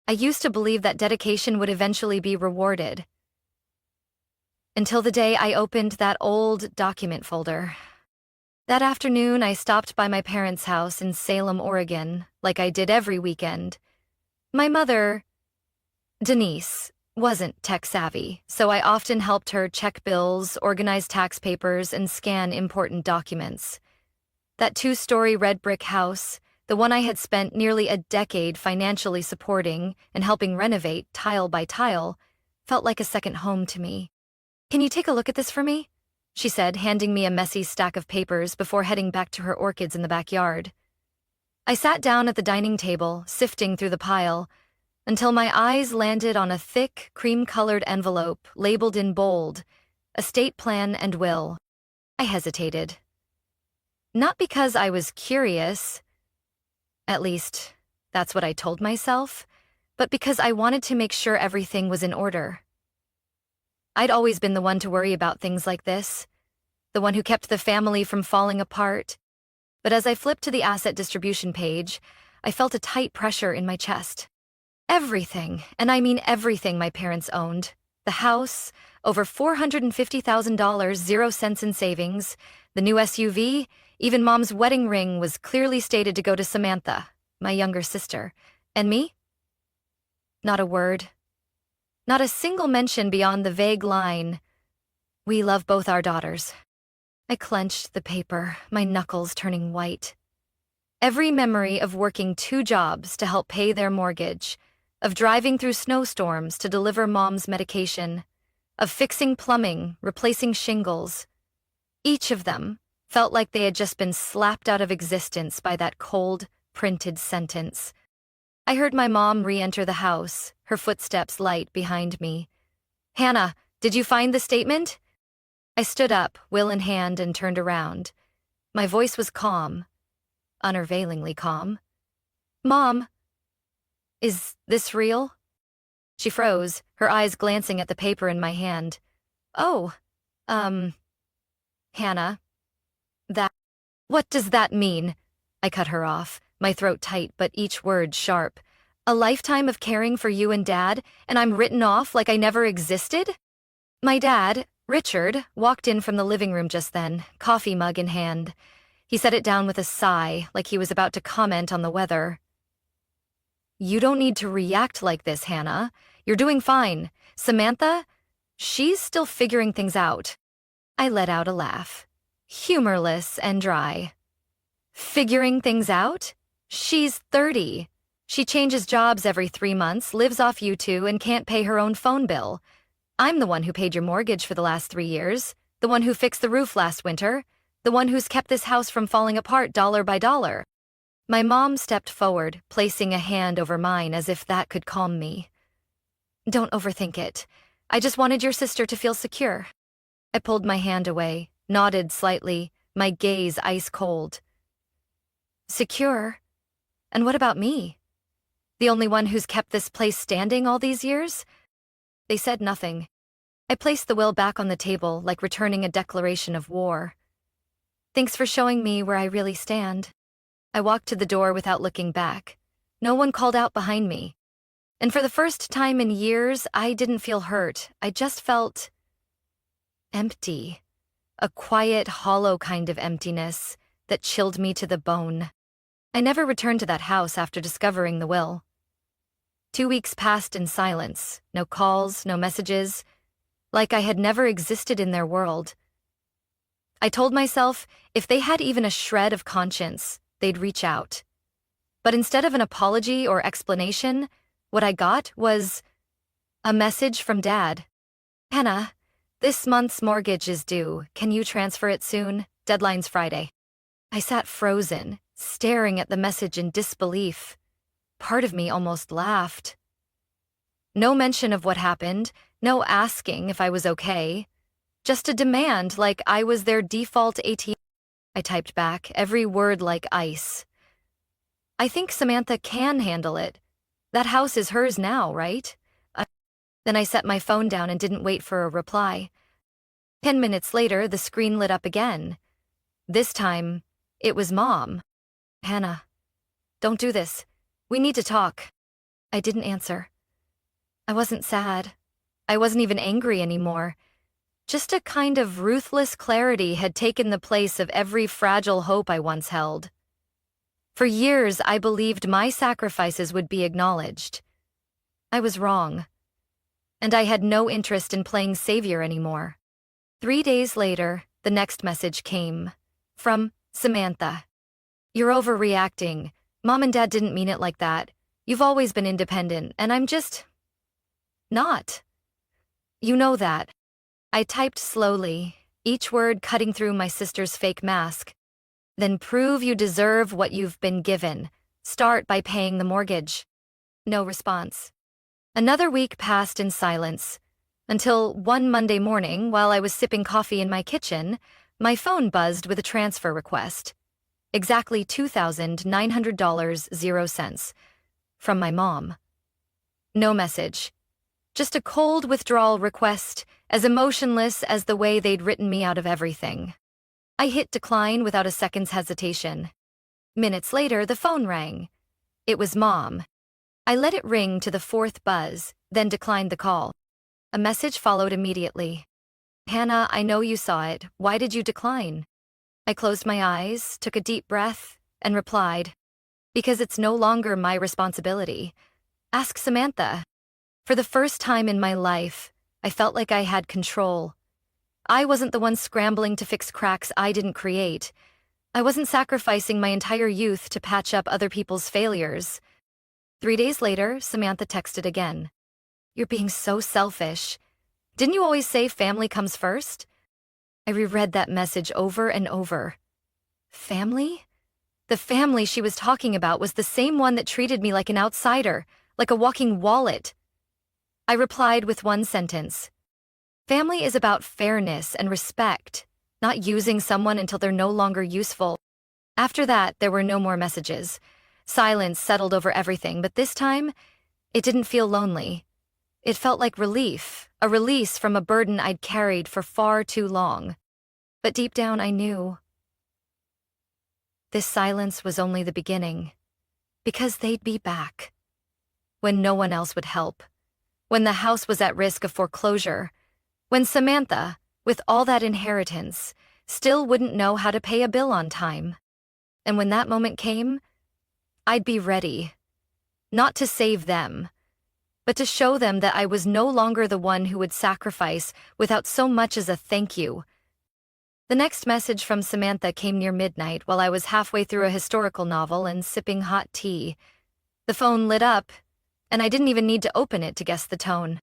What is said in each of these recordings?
I used to believe that dedication would eventually be rewarded. Until the day I opened that old document folder. That afternoon, I stopped by my parents' house in Salem, Oregon, like I did every weekend. My mother, Denise, wasn't tech-savvy, so I often helped her check bills, organize tax papers, and scan important documents. That two-story red brick house, the one I had spent nearly a decade financially supporting and helping renovate tile by tile, felt like a second home to me. "Can you take a look at this for me?" she said, handing me a messy stack of papers before heading back to her orchids in the backyard. I sat down at the dining table, sifting through the pile, until my eyes landed on a thick, cream-colored envelope labeled in bold, "Estate Plan and Will." I hesitated. Not because I was curious, at least that's what I told myself, but because I wanted to make sure everything was in order. I'd always been the one to worry about things like this, the one who kept the family from falling apart. But as I flipped to the asset distribution page, I felt a tight pressure in my chest. Everything, and I mean everything my parents owned. The house, over $450,000, 0 cents in savings, the new SUV, even Mom's wedding ring was clearly stated to go to Samantha, my younger sister. And me? Not a word. Not a single mention beyond the vague line, "We love both our daughters." I clenched the paper, my knuckles turning white. Every memory of working 2 jobs to help pay their mortgage, of driving through snowstorms to deliver Mom's medication, of fixing plumbing, replacing shingles. Each of them felt like they had just been slapped out of existence by that cold, printed sentence. I heard my mom re-enter the house, her footsteps light behind me. "Hannah, did you find the statement?" I stood up, will in hand, and turned around. My voice was calm, unavailingly calm. "Mom, is this real?" She froze, her eyes glancing at the paper in my hand. "Oh, Hannah, what does that mean?" I cut her off, my throat tight but each word sharp. "A lifetime of caring for you and Dad, and I'm written off like I never existed?" My dad, Richard, walked in from the living room just then, coffee mug in hand. He set it down with a sigh, like he was about to comment on the weather. "You don't need to react like this, Hannah. You're doing fine. Samantha, she's still figuring things out." I let out a laugh, humorless and dry. "Figuring things out? She's 30. She changes jobs every 3 months, lives off you two, and can't pay her own phone bill. I'm the one who paid your mortgage for the last 3 years, the one who fixed the roof last winter, the one who's kept this house from falling apart dollar by dollar." My mom stepped forward, placing a hand over mine as if that could calm me. "Don't overthink it. I just wanted your sister to feel secure." I pulled my hand away, nodded slightly, my gaze ice cold. "Secure? And what about me? The only one who's kept this place standing all these years?" They said nothing. I placed the will back on the table like returning a declaration of war. "Thanks for showing me where I really stand." I walked to the door without looking back. No one called out behind me. And for the first time in years, I didn't feel hurt. I just felt empty. A quiet, hollow kind of emptiness that chilled me to the bone. I never returned to that house after discovering the will. 2 weeks passed in silence, no calls, no messages, like I had never existed in their world. I told myself if they had even a shred of conscience, they'd reach out. But instead of an apology or explanation, what I got was a message from Dad. "Hannah, this month's mortgage is due. Can you transfer it soon? Deadline's Friday." I sat frozen, staring at the message in disbelief. Part of me almost laughed. No mention of what happened, no asking if I was okay. Just a demand like I was their default ATM. I typed back, every word like ice. "I think Samantha can handle it. That house is hers now, right?" Then I set my phone down and didn't wait for a reply. 10 minutes later, the screen lit up again. This time, it was Mom. "Hannah, don't do this. We need to talk." I didn't answer. I wasn't sad. I wasn't even angry anymore. Just a kind of ruthless clarity had taken the place of every fragile hope I once held. For years, I believed my sacrifices would be acknowledged. I was wrong. And I had no interest in playing savior anymore. 3 days later, the next message came. From Samantha. You're overreacting. Mom and Dad didn't mean it like that. You've always been independent, and I'm just... not. You know that. I typed slowly, each word cutting through my sister's fake mask. Then prove you deserve what you've been given. Start by paying the mortgage. No response. Another week passed in silence, until one Monday morning, while I was sipping coffee in my kitchen, my phone buzzed with a transfer request. Exactly $2,900.00 from my mom. No message. Just a cold withdrawal request, as emotionless as the way they'd written me out of everything. I hit decline without a second's hesitation. Minutes later, the phone rang. It was Mom. I let it ring to the fourth buzz, then declined the call. A message followed immediately. Hannah, I know you saw it. Why did you decline? I closed my eyes, took a deep breath, and replied, because it's no longer my responsibility. Ask Samantha. For the first time in my life, I felt like I had control. I wasn't the one scrambling to fix cracks I didn't create. I wasn't sacrificing my entire youth to patch up other people's failures. 3 days later, Samantha texted again. You're being so selfish. Didn't you always say family comes first? I reread that message over and over. Family? The family she was talking about was the same one that treated me like an outsider, like a walking wallet. I replied with one sentence. Family is about fairness and respect, not using someone until they're no longer useful. After that, there were no more messages. Silence settled over everything, but this time, it didn't feel lonely. It felt like relief, a release from a burden I'd carried for far too long. But deep down, I knew. This silence was only the beginning, because they'd be back. When no one else would help. When the house was at risk of foreclosure. When Samantha, with all that inheritance, still wouldn't know how to pay a bill on time. And when that moment came, I'd be ready. Not to save them, but to show them that I was no longer the one who would sacrifice without so much as a thank you. The next message from Samantha came near midnight while I was halfway through a historical novel and sipping hot tea. The phone lit up, and I didn't even need to open it to guess the tone.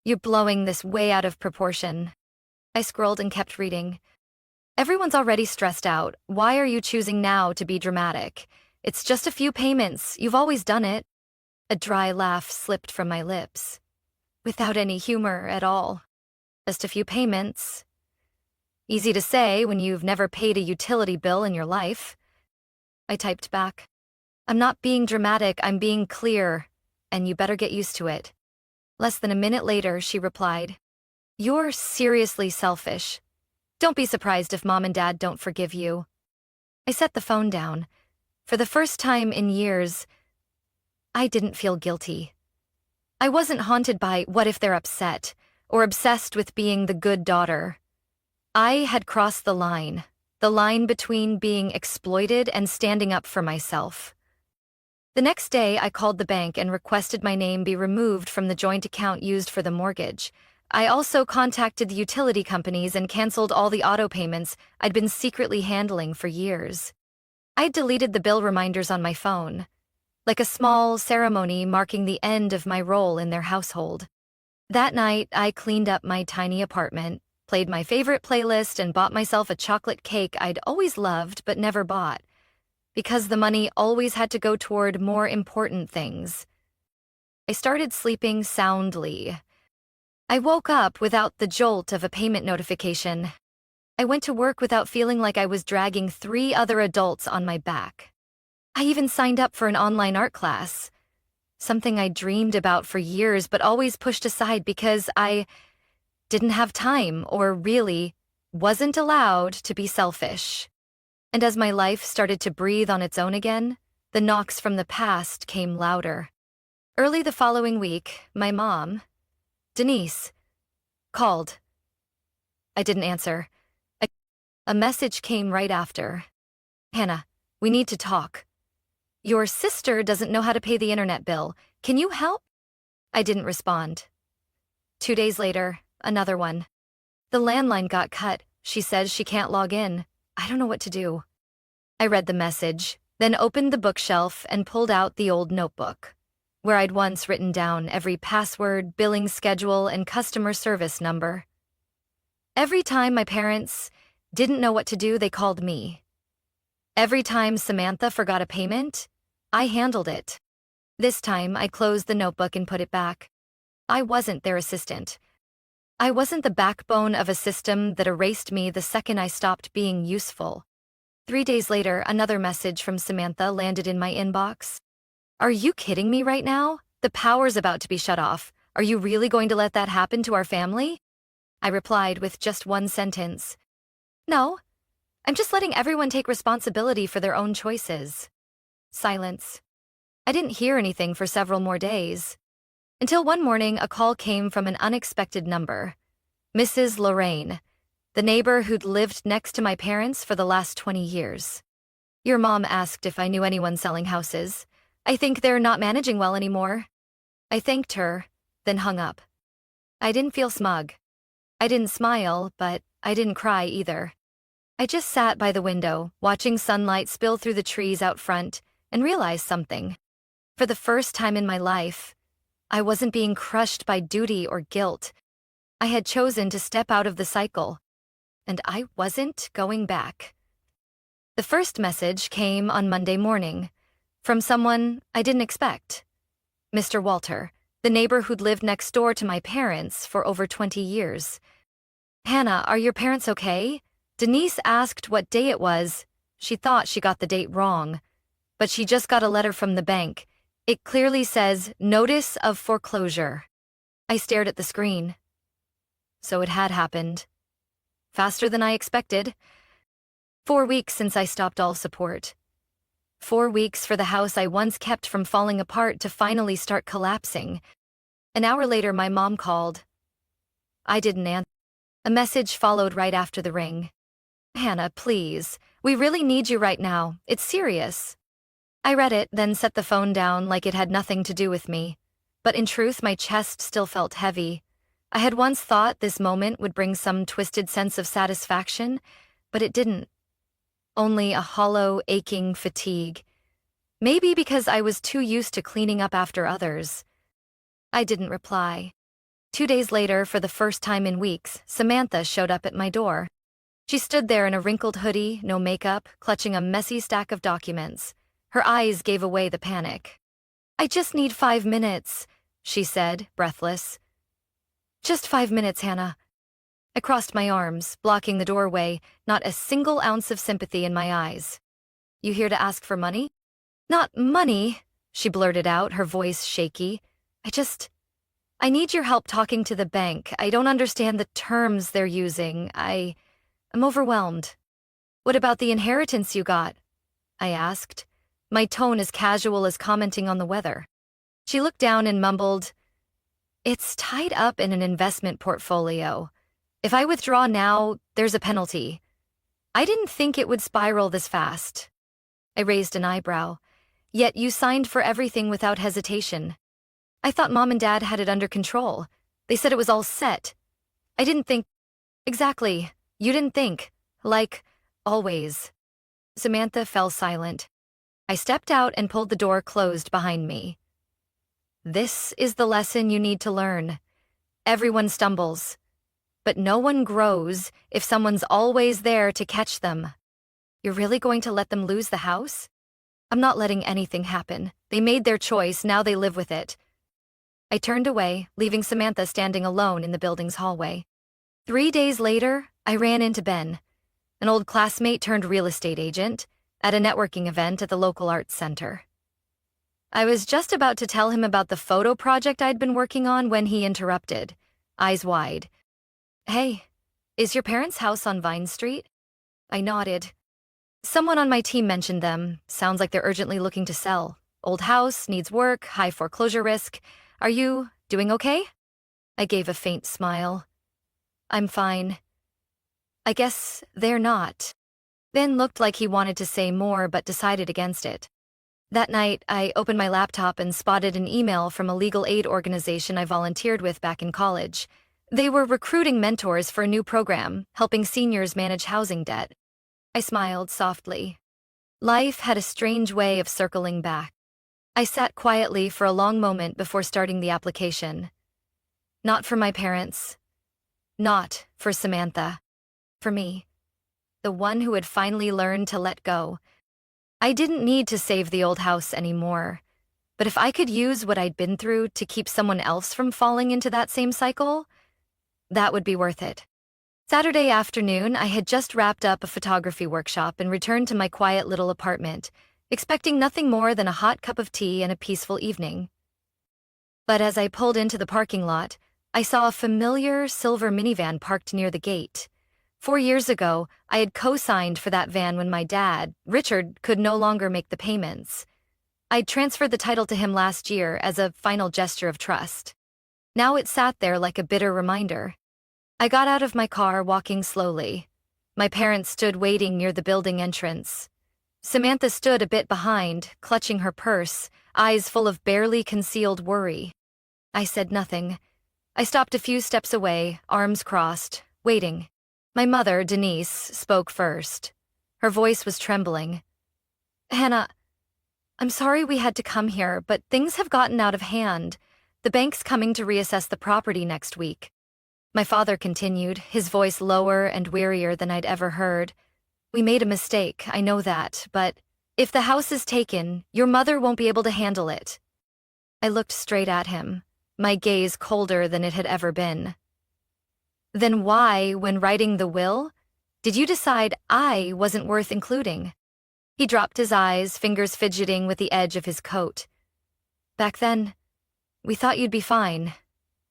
You're blowing this way out of proportion. I scrolled and kept reading. Everyone's already stressed out. Why are you choosing now to be dramatic? It's just a few payments. You've always done it. A dry laugh slipped from my lips, without any humor at all. Just a few payments. Easy to say when you've never paid a utility bill in your life. I typed back. I'm not being dramatic, I'm being clear, and you better get used to it. Less than a minute later, she replied, You're seriously selfish. Don't be surprised if Mom and Dad don't forgive you. I set the phone down. For the first time in years, I didn't feel guilty. I wasn't haunted by what if they're upset, or obsessed with being the good daughter. I had crossed the line between being exploited and standing up for myself. The next day, I called the bank and requested my name be removed from the joint account used for the mortgage. I also contacted the utility companies and canceled all the auto payments I'd been secretly handling for years. I'd deleted the bill reminders on my phone, like a small ceremony marking the end of my role in their household. That night, I cleaned up my tiny apartment, played my favorite playlist, and bought myself a chocolate cake I'd always loved but never bought, because the money always had to go toward more important things. I started sleeping soundly. I woke up without the jolt of a payment notification. I went to work without feeling like I was dragging 3 other adults on my back. I even signed up for an online art class, something I dreamed about for years but always pushed aside because I didn't have time or really wasn't allowed to be selfish. And as my life started to breathe on its own again, the knocks from the past came louder. Early the following week, my mom, Denise, called. I didn't answer. A, a message came right after. Hannah, we need to talk. Your sister doesn't know how to pay the internet bill. Can you help? I didn't respond. 2 days later, another one. The landline got cut. She says she can't log in. I don't know what to do. I read the message, then opened the bookshelf and pulled out the old notebook, where I'd once written down every password, billing schedule, and customer service number. Every time my parents didn't know what to do, they called me. Every time Samantha forgot a payment, I handled it. This time, I closed the notebook and put it back. I wasn't their assistant. I wasn't the backbone of a system that erased me the second I stopped being useful. 3 days later, another message from Samantha landed in my inbox. Are you kidding me right now? The power's about to be shut off. Are you really going to let that happen to our family? I replied with just one sentence. No, I'm just letting everyone take responsibility for their own choices. Silence. I didn't hear anything for several more days. Until one morning, a call came from an unexpected number. Mrs. Lorraine, the neighbor who'd lived next to my parents for the last 20 years. Your mom asked if I knew anyone selling houses. I think they're not managing well anymore. I thanked her, then hung up. I didn't feel smug. I didn't smile, but I didn't cry either. I just sat by the window, watching sunlight spill through the trees out front, and realized something. For the first time in my life, I wasn't being crushed by duty or guilt. I had chosen to step out of the cycle, and I wasn't going back. The first message came on Monday morning, from someone I didn't expect. Mr. Walter, the neighbor who'd lived next door to my parents for over 20 years. Hannah, are your parents okay? Denise asked what day it was. She thought she got the date wrong, but she just got a letter from the bank. It clearly says, Notice of Foreclosure. I stared at the screen. So it had happened. Faster than I expected. 4 weeks since I stopped all support. 4 weeks for the house I once kept from falling apart to finally start collapsing. An hour later, my mom called. I didn't answer. A message followed right after the ring. Hannah, please. We really need you right now. It's serious. I read it, then set the phone down like it had nothing to do with me. But in truth, my chest still felt heavy. I had once thought this moment would bring some twisted sense of satisfaction, but it didn't. Only a hollow, aching fatigue. Maybe because I was too used to cleaning up after others. I didn't reply. 2 days later, for the first time in weeks, Samantha showed up at my door. She stood there in a wrinkled hoodie, no makeup, clutching a messy stack of documents. Her eyes gave away the panic. I just need 5 minutes, she said, breathless. Just 5 minutes, Hannah. I crossed my arms, blocking the doorway, not a single ounce of sympathy in my eyes. You here to ask for money? Not money, she blurted out, her voice shaky. I need your help talking to the bank. I don't understand the terms they're using. I'm overwhelmed. What about the inheritance you got? I asked, my tone as casual as commenting on the weather. She looked down and mumbled, It's tied up in an investment portfolio. If I withdraw now, there's a penalty. I didn't think it would spiral this fast. I raised an eyebrow. Yet you signed for everything without hesitation. I thought Mom and Dad had it under control. They said it was all set. I didn't think. Exactly. You didn't think. Like, always. Samantha fell silent. I stepped out and pulled the door closed behind me. This is the lesson you need to learn. Everyone stumbles. But no one grows if someone's always there to catch them. You're really going to let them lose the house? I'm not letting anything happen. They made their choice, now they live with it. I turned away, leaving Samantha standing alone in the building's hallway. 3 days later, I ran into Ben, an old classmate turned real estate agent, at a networking event at the local arts center. I was just about to tell him about the photo project I'd been working on when he interrupted, eyes wide. Hey, is your parents' house on Vine Street? I nodded. Someone on my team mentioned them. Sounds like they're urgently looking to sell. Old house, needs work, high foreclosure risk. Are you doing okay? I gave a faint smile. I'm fine. I guess they're not. Ben looked like he wanted to say more but decided against it. That night, I opened my laptop and spotted an email from a legal aid organization I volunteered with back in college. They were recruiting mentors for a new program, helping seniors manage housing debt. I smiled softly. Life had a strange way of circling back. I sat quietly for a long moment before starting the application. Not for my parents. Not for Samantha. For me. The one who had finally learned to let go. I didn't need to save the old house anymore. But if I could use what I'd been through to keep someone else from falling into that same cycle, that would be worth it. Saturday afternoon, I had just wrapped up a photography workshop and returned to my quiet little apartment, expecting nothing more than a hot cup of tea and a peaceful evening. But as I pulled into the parking lot, I saw a familiar silver minivan parked near the gate. 4 years ago, I had co-signed for that van when my dad, Richard, could no longer make the payments. I'd transferred the title to him last year as a final gesture of trust. Now it sat there like a bitter reminder. I got out of my car, walking slowly. My parents stood waiting near the building entrance. Samantha stood a bit behind, clutching her purse, eyes full of barely concealed worry. I said nothing. I stopped a few steps away, arms crossed, waiting. My mother, Denise, spoke first. Her voice was trembling. Hannah, I'm sorry we had to come here, but things have gotten out of hand. The bank's coming to reassess the property next week. My father continued, his voice lower and wearier than I'd ever heard. We made a mistake, I know that, but if the house is taken, your mother won't be able to handle it. I looked straight at him, my gaze colder than it had ever been. Then why, when writing the will, did you decide I wasn't worth including? He dropped his eyes, fingers fidgeting with the edge of his coat. Back then, we thought you'd be fine.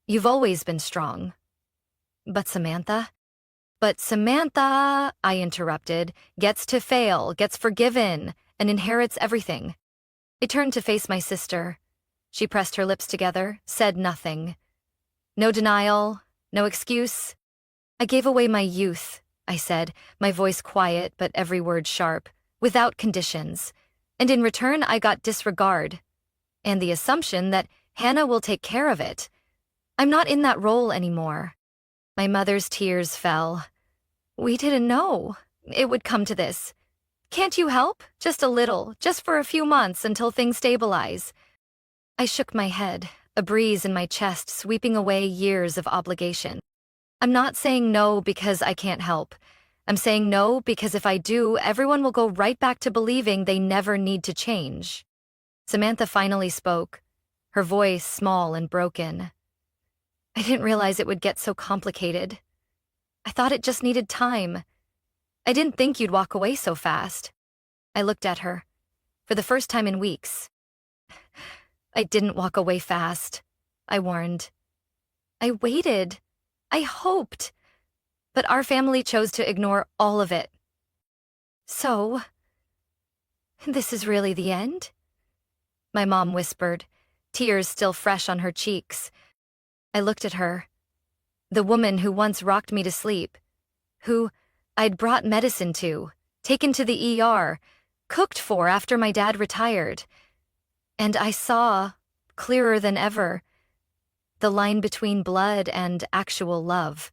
You've always been strong. But Samantha, I interrupted, gets to fail, gets forgiven, and inherits everything. I turned to face my sister. She pressed her lips together, said nothing. No denial, no excuse. I gave away my youth, I said, my voice quiet but every word sharp, without conditions. And in return, I got disregard. And the assumption that Hannah will take care of it. I'm not in that role anymore. My mother's tears fell. We didn't know it would come to this. Can't you help? Just a little, just for a few months until things stabilize. I shook my head, a breeze in my chest sweeping away years of obligation. I'm not saying no because I can't help. I'm saying no because if I do, everyone will go right back to believing they never need to change. Samantha finally spoke, her voice small and broken. I didn't realize it would get so complicated. I thought it just needed time. I didn't think you'd walk away so fast. I looked at her. For the first time in weeks. I didn't walk away fast, I warned. I waited. I hoped. But our family chose to ignore all of it. So, this is really the end? My mom whispered, tears still fresh on her cheeks. I looked at her. The woman who once rocked me to sleep, who I'd brought medicine to, taken to the ER, cooked for after my dad retired. And I saw, clearer than ever, the line between blood and actual love.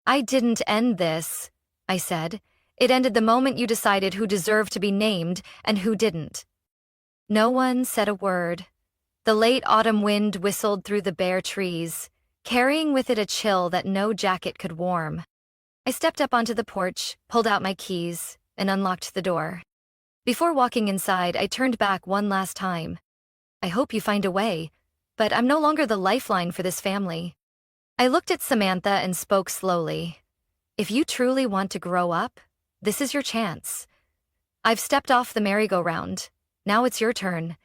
I didn't end this, I said. It ended the moment you decided who deserved to be named and who didn't. No one said a word. The late autumn wind whistled through the bare trees, carrying with it a chill that no jacket could warm. I stepped up onto the porch, pulled out my keys, and unlocked the door. Before walking inside, I turned back one last time. I hope you find a way, but I'm no longer the lifeline for this family. I looked at Samantha and spoke slowly. If you truly want to grow up, this is your chance. I've stepped off the merry-go-round. Now it's your turn.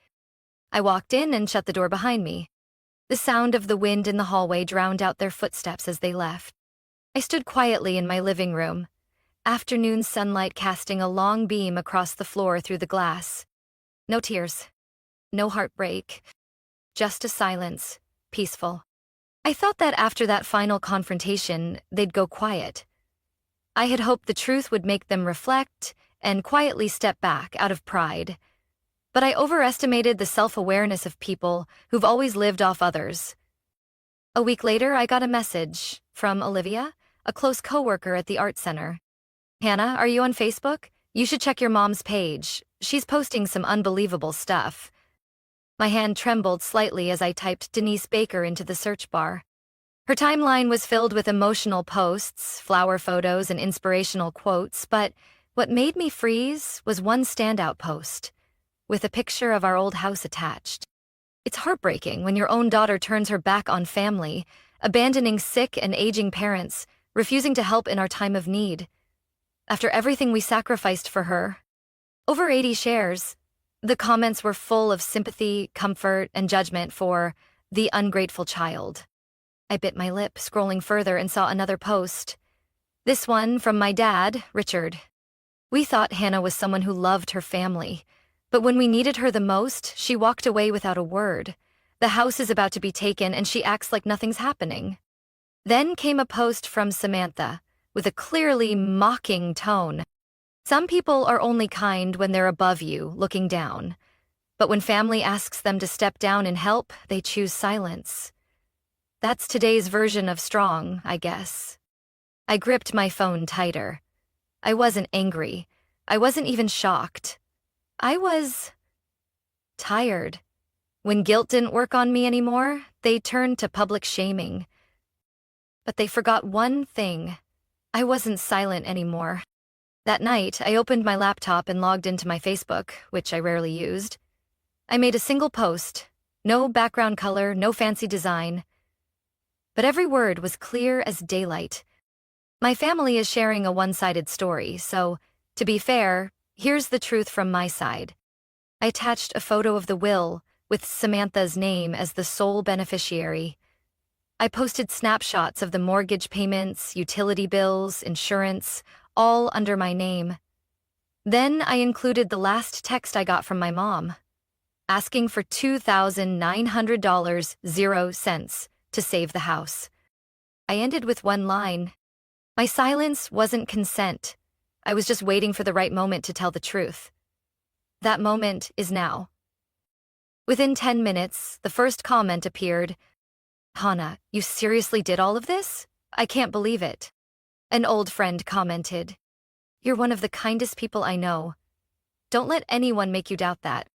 I walked in and shut the door behind me. The sound of the wind in the hallway drowned out their footsteps as they left. I stood quietly in my living room, afternoon sunlight casting a long beam across the floor through the glass. No tears. No heartbreak. Just a silence. Peaceful. I thought that after that final confrontation, they'd go quiet. I had hoped the truth would make them reflect and quietly step back out of pride. But I overestimated the self-awareness of people who've always lived off others. A week later, I got a message from Olivia, a close coworker at the art center. "Hannah, are you on Facebook? You should check your mom's page. She's posting some unbelievable stuff." My hand trembled slightly as I typed Denise Baker into the search bar. Her timeline was filled with emotional posts, flower photos, and inspirational quotes, but what made me freeze was one standout post, with a picture of our old house attached. It's heartbreaking when your own daughter turns her back on family, abandoning sick and aging parents, refusing to help in our time of need. After everything we sacrificed for her. Over 80 shares. The comments were full of sympathy, comfort, and judgment for the ungrateful child. I bit my lip, scrolling further, and saw another post. This one from my dad, Richard. "We thought Hannah was someone who loved her family, but when we needed her the most, she walked away without a word. The house is about to be taken, and she acts like nothing's happening." Then came a post from Samantha, with a clearly mocking tone. "Some people are only kind when they're above you, looking down. But when family asks them to step down and help, they choose silence. That's today's version of strong, I guess." I gripped my phone tighter. I wasn't angry. I wasn't even shocked. I was tired. When guilt didn't work on me anymore, they turned to public shaming. But they forgot one thing. I wasn't silent anymore. That night, I opened my laptop and logged into my Facebook, which I rarely used. I made a single post. No background color, no fancy design. But every word was clear as daylight. My family is sharing a one-sided story, so, to be fair, here's the truth from my side. I attached a photo of the will, with Samantha's name as the sole beneficiary. I posted snapshots of the mortgage payments, utility bills, insurance, all under my name. Then I included the last text I got from my mom, asking for $2,900, 0 cents, to save the house. I ended with one line. My silence wasn't consent. I was just waiting for the right moment to tell the truth. That moment is now. Within 10 minutes, the first comment appeared. "Hannah, you seriously did all of this? I can't believe it." An old friend commented. "You're one of the kindest people I know. Don't let anyone make you doubt that."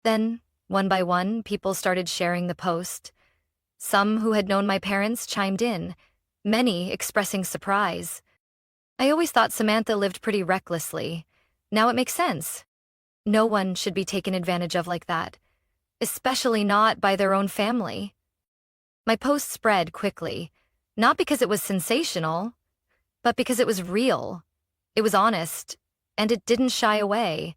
Then, one by one, people started sharing the post. Some who had known my parents chimed in, many expressing surprise. I always thought Samantha lived pretty recklessly. Now it makes sense. No one should be taken advantage of like that, especially not by their own family. My post spread quickly, not because it was sensational, but because it was real. It was honest, and it didn't shy away.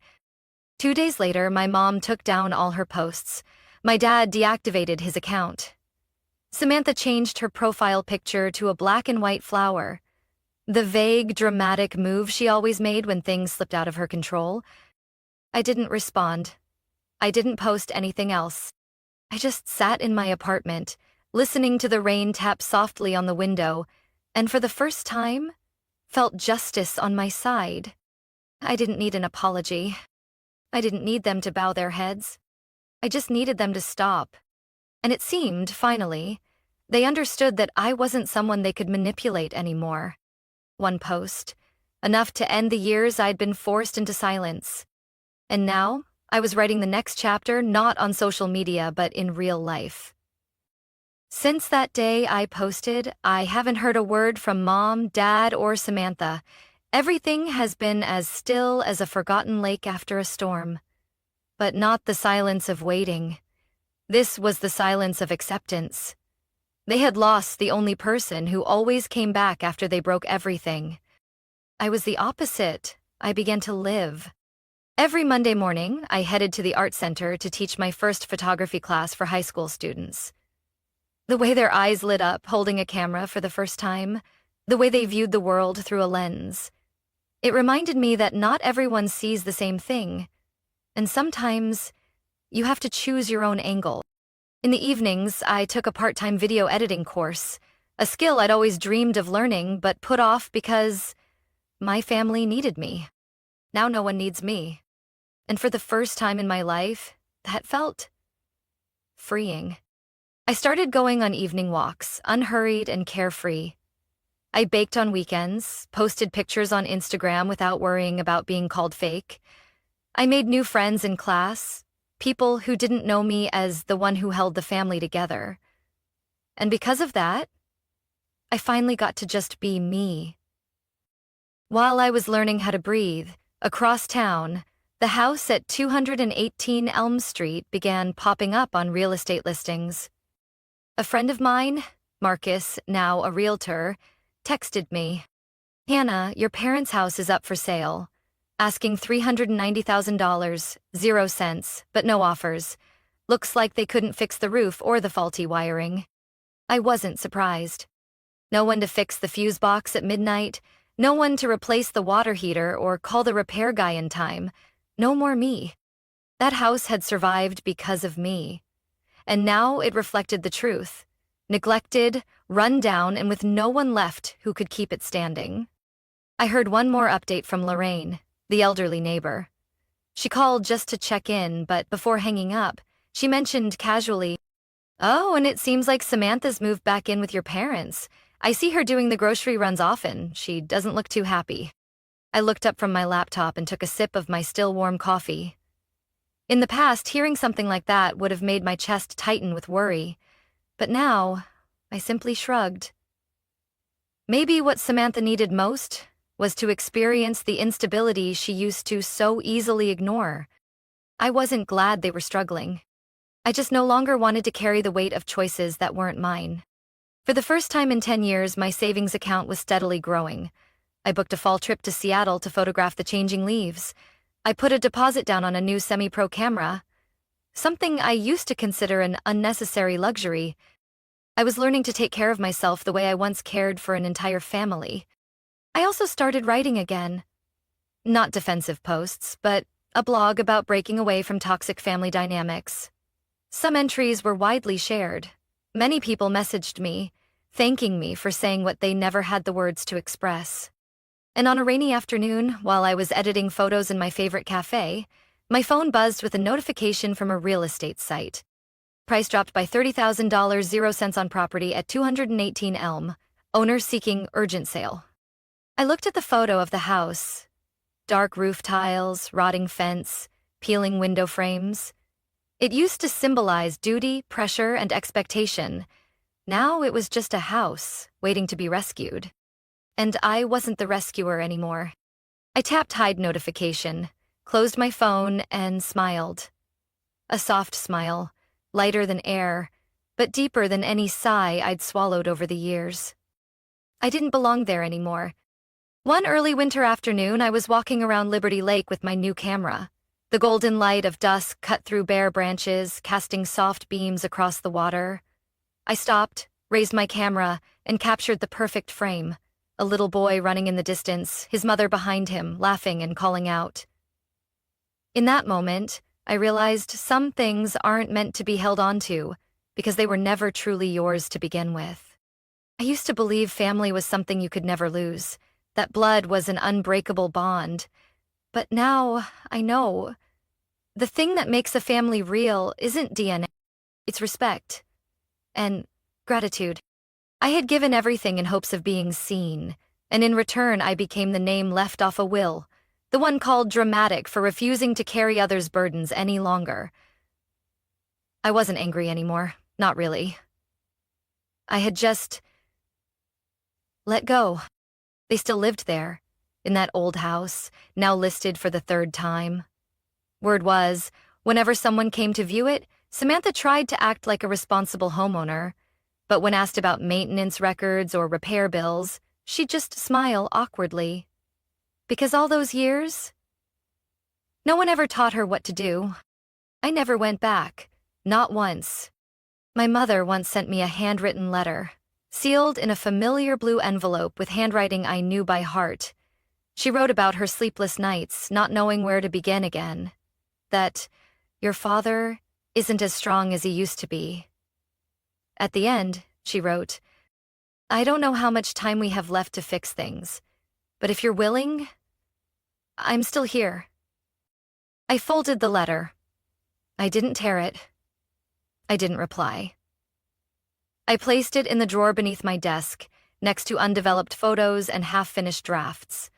2 days later, my mom took down all her posts. My dad deactivated his account. Samantha changed her profile picture to a black and white flower. The vague, dramatic move she always made when things slipped out of her control. I didn't respond. I didn't post anything else. I just sat in my apartment, listening to the rain tap softly on the window, and for the first time, felt justice on my side. I didn't need an apology. I didn't need them to bow their heads. I just needed them to stop. And it seemed, finally, they understood that I wasn't someone they could manipulate anymore. One post, enough to end the years I'd been forced into silence. And now, I was writing the next chapter not on social media but in real life. Since that day I posted, I haven't heard a word from Mom, Dad, or Samantha. Everything has been as still as a forgotten lake after a storm. But not the silence of waiting. This was the silence of acceptance. They had lost the only person who always came back after they broke everything. I was the opposite. I began to live. Every Monday morning, I headed to the art center to teach my first photography class for high school students. The way their eyes lit up holding a camera for the first time, the way they viewed the world through a lens. It reminded me that not everyone sees the same thing, and sometimes You have to choose your own angle. In the evenings, I took a part-time video editing course, a skill I'd always dreamed of learning but put off because my family needed me. Now no one needs me. And for the first time in my life, that felt freeing. I started going on evening walks, unhurried and carefree. I baked on weekends, posted pictures on Instagram without worrying about being called fake. I made new friends in class, people who didn't know me as the one who held the family together. And because of that, I finally got to just be me. While I was learning how to breathe, across town, the house at 218 Elm Street began popping up on real estate listings. A friend of mine, Marcus, now a realtor, texted me, "Hannah, your parents' house is up for sale. Asking $390,000, 0 cents, but no offers. Looks like they couldn't fix the roof or the faulty wiring." I wasn't surprised. No one to fix the fuse box at midnight, no one to replace the water heater or call the repair guy in time. No more me. That house had survived because of me. And now it reflected the truth. Neglected, run down, and with no one left who could keep it standing. I heard one more update from Lorraine, the elderly neighbor. She called just to check in, but before hanging up, she mentioned casually, "Oh, and it seems like Samantha's moved back in with your parents. I see her doing the grocery runs often. She doesn't look too happy." I looked up from my laptop and took a sip of my still warm coffee. In the past, hearing something like that would have made my chest tighten with worry. But now, I simply shrugged. Maybe what Samantha needed most was to experience the instability she used to so easily ignore. I wasn't glad they were struggling. I just no longer wanted to carry the weight of choices that weren't mine. For the first time in 10 years, my savings account was steadily growing. I booked a fall trip to Seattle to photograph the changing leaves. I put a deposit down on a new semi-pro camera, something I used to consider an unnecessary luxury. I was learning to take care of myself the way I once cared for an entire family. I also started writing again. Not defensive posts, but a blog about breaking away from toxic family dynamics. Some entries were widely shared. Many people messaged me, thanking me for saying what they never had the words to express. And on a rainy afternoon, while I was editing photos in my favorite cafe, my phone buzzed with a notification from a real estate site. Price dropped by $30,000, 0 cents on property at 218 Elm. Owner seeking urgent sale. I looked at the photo of the house. Dark roof tiles, rotting fence, peeling window frames. It used to symbolize duty, pressure, and expectation. Now it was just a house, waiting to be rescued. And I wasn't the rescuer anymore. I tapped hide notification, closed my phone, and smiled. A soft smile, lighter than air, but deeper than any sigh I'd swallowed over the years. I didn't belong there anymore. One early winter afternoon, I was walking around Liberty Lake with my new camera. The golden light of dusk cut through bare branches, casting soft beams across the water. I stopped, raised my camera, and captured the perfect frame. A little boy running in the distance, his mother behind him, laughing and calling out. In that moment, I realized some things aren't meant to be held onto, because they were never truly yours to begin with. I used to believe family was something you could never lose, that blood was an unbreakable bond. But now, I know. The thing that makes a family real isn't DNA, it's respect. And gratitude. I had given everything in hopes of being seen, and in return I became the name left off a will, the one called dramatic for refusing to carry others' burdens any longer. I wasn't angry anymore, not really. I had just let go. They still lived there, in that old house, now listed for the 3rd time. Word was, whenever someone came to view it, Samantha tried to act like a responsible homeowner, but when asked about maintenance records or repair bills, she'd just smile awkwardly. Because all those years, no one ever taught her what to do. I never went back, not once. My mother once sent me a handwritten letter, sealed in a familiar blue envelope with handwriting I knew by heart. She wrote about her sleepless nights, not knowing where to begin again. That your father isn't as strong as he used to be. At the end, she wrote, I don't know how much time we have left to fix things, but if you're willing, I'm still here. I folded the letter. I didn't tear it. I didn't reply. I placed it in the drawer beneath my desk, next to undeveloped photos and half-finished drafts.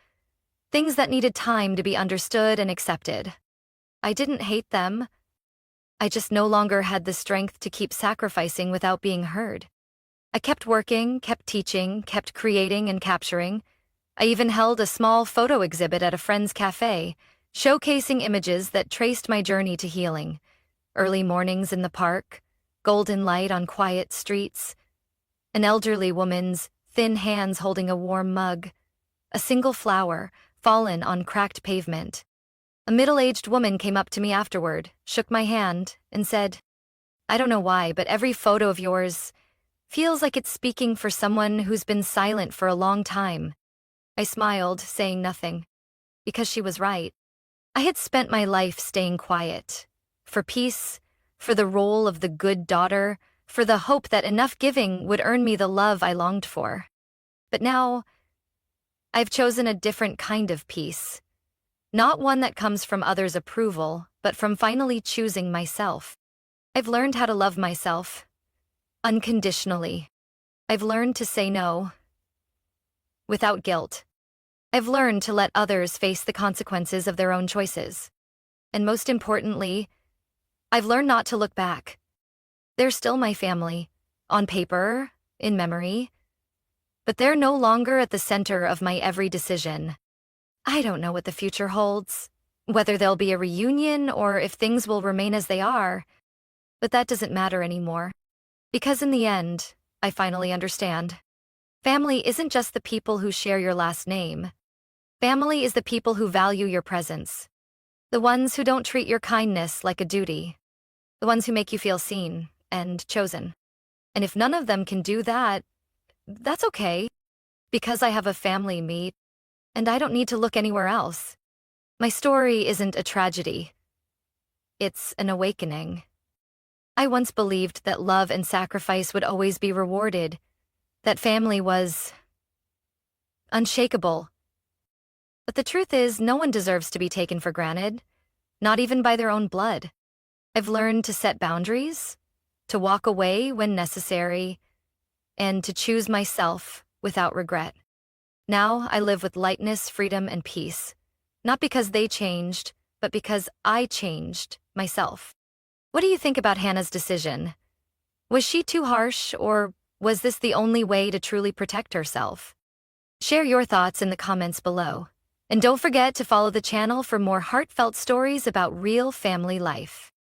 Things that needed time to be understood and accepted. I didn't hate them. I just no longer had the strength to keep sacrificing without being heard. I kept working, kept teaching, kept creating and capturing. I even held a small photo exhibit at a friend's cafe, showcasing images that traced my journey to healing. Early mornings in the park, golden light on quiet streets, an elderly woman's thin hands holding a warm mug, a single flower fallen on cracked pavement. A middle-aged woman came up to me afterward, shook my hand, and said, I don't know why, but every photo of yours feels like it's speaking for someone who's been silent for a long time. I smiled, saying nothing, because she was right. I had spent my life staying quiet, for peace, for the role of the good daughter, for the hope that enough giving would earn me the love I longed for. But now, I've chosen a different kind of peace. Not one that comes from others' approval, but from finally choosing myself. I've learned how to love myself, unconditionally. I've learned to say no, without guilt. I've learned to let others face the consequences of their own choices. And most importantly, I've learned not to look back. They're still my family, on paper, in memory, but they're no longer at the center of my every decision. I don't know what the future holds, whether there'll be a reunion or if things will remain as they are, but that doesn't matter anymore. Because in the end, I finally understand. Family isn't just the people who share your last name. Family is the people who value your presence. The ones who don't treat your kindness like a duty. The ones who make you feel seen and chosen. And if none of them can do that, that's okay. Because I have a family me, and I don't need to look anywhere else. My story isn't a tragedy. It's an awakening. I once believed that love and sacrifice would always be rewarded, that family was unshakable. But the truth is, no one deserves to be taken for granted, not even by their own blood. I've learned to set boundaries, to walk away when necessary, and to choose myself without regret. Now I live with lightness, freedom, and peace, not because they changed, but because I changed myself. What do you think about Hannah's decision? Was she too harsh, or was this the only way to truly protect herself? Share your thoughts in the comments below. And don't forget to follow the channel for more heartfelt stories about real family life.